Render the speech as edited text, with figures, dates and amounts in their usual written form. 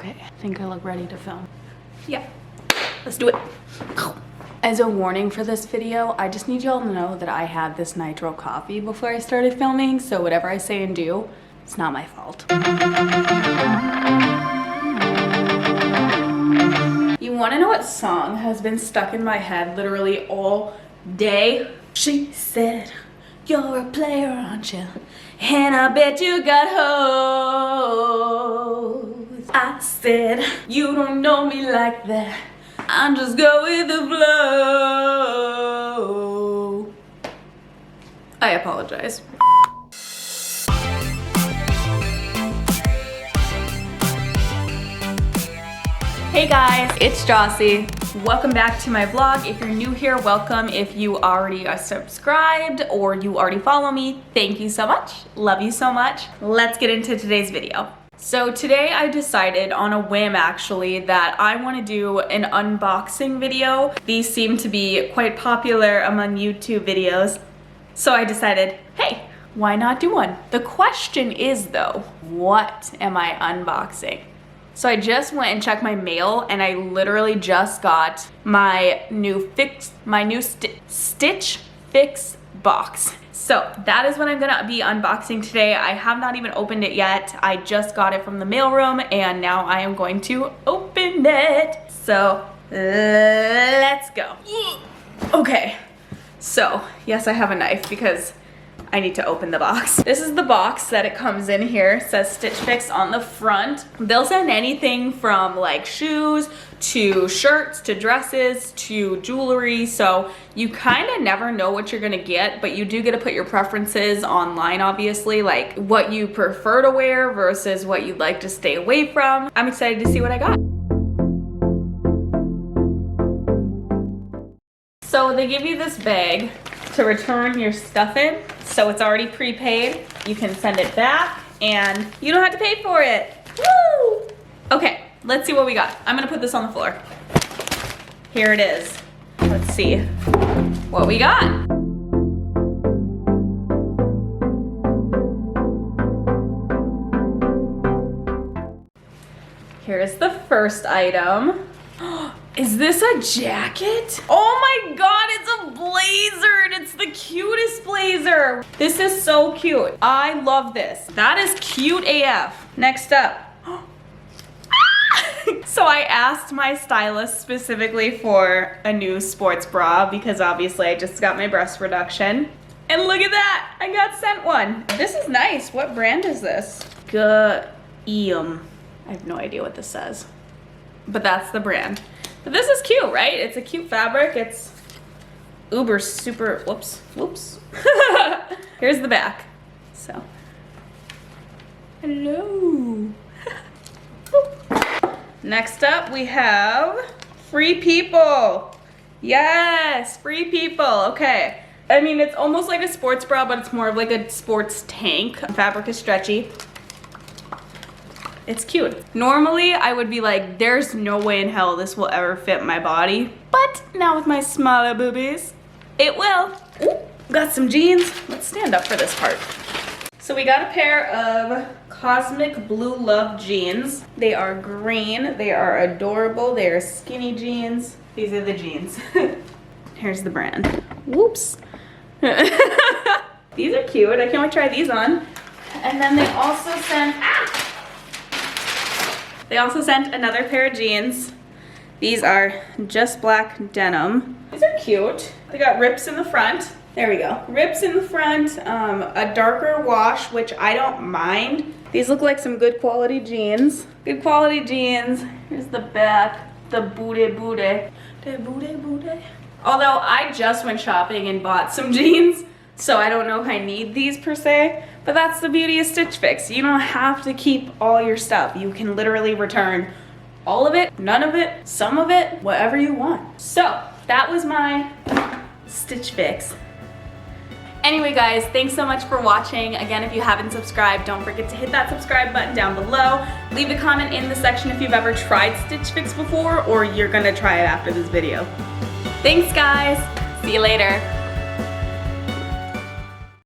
Okay, I think I look ready to film. Yeah, let's do it. As a warning for this video, I just need y'all to know that I had this nitro coffee before I started filming, so whatever I say and do, it's not my fault. You wanna know what song has been stuck in my head literally all day? She said, "You're a player, aren't you? And I bet you got hoes." I said, "You don't know me like that. I'm just go with the flow." I apologize. Hey guys, it's Jocey. Welcome back to my vlog. If you're new here, welcome. If you already are subscribed or you already follow me, thank you so much. Love you so much. Let's get into today's video. So today I decided on a whim actually that I want to do an unboxing video. These seem to be quite popular among YouTube videos. So I decided, hey, why not do one? The question is though, what am I unboxing? So I just went and checked my mail and I literally just got my new Stitch Fix box. So that is what I'm gonna be unboxing today. I have not even opened it yet. I just got it from the mailroom and now I am going to open it. So let's go. Okay, so yes, I have a knife because I need to open the box. This is the box that it comes in here. It says Stitch Fix on the front. They'll send anything from like shoes to shirts to dresses to jewelry. So you kind of never know what you're gonna get, but you do get to put your preferences online, obviously, like what you prefer to wear versus what you'd like to stay away from. I'm excited to see what I got. So they give you this bag to return your stuff in. So it's already prepaid. You can send it back and you don't have to pay for it. Woo! Okay, let's see what we got. I'm gonna put this on the floor. Here it is. Let's see what we got. Here's the first item. Is this a jacket? Oh my god, it's a blazer and it's the cutest blazer. This is so cute. I love this. That is cute AF. Next up. So I asked my stylist specifically for a new sports bra because obviously I just got my breast reduction. And look at that, I got sent one. This is nice. What brand is this? Caribou. I have no idea what this says, but that's the brand. But this is cute, right? It's a cute fabric. It's uber super, whoops. Here's the back. So, hello. Next up we have Free People. Yes, Free People, okay. I mean, it's almost like a sports bra, but it's more of like a sports tank. The fabric is stretchy. It's cute. Normally, I would be like, there's no way in hell this will ever fit my body. But now with my smaller boobies, it will. Ooh, got some jeans. Let's stand up for this part. So we got a pair of Cosmic Blue Love jeans. They are green. They are adorable. They are skinny jeans. These are the jeans. Here's the brand. Whoops. These are cute. I can't wait to try these on. And then they also sent, they also sent another pair of jeans. These are just black denim. These are cute. They got rips in the front. There we go. Rips in the front, a darker wash, which I don't mind. These look like some good quality jeans. Good quality jeans. Here's the back, the booty. Although I just went shopping and bought some jeans, so I don't know if I need these per se. But that's the beauty of Stitch Fix. You don't have to keep all your stuff. You can literally return all of it, none of it, some of it, whatever you want. So that was my Stitch Fix. Anyway guys, thanks so much for watching. Again, if you haven't subscribed, don't forget to hit that subscribe button down below. Leave a comment in the section if you've ever tried Stitch Fix before or you're gonna try it after this video. Thanks guys, see you later.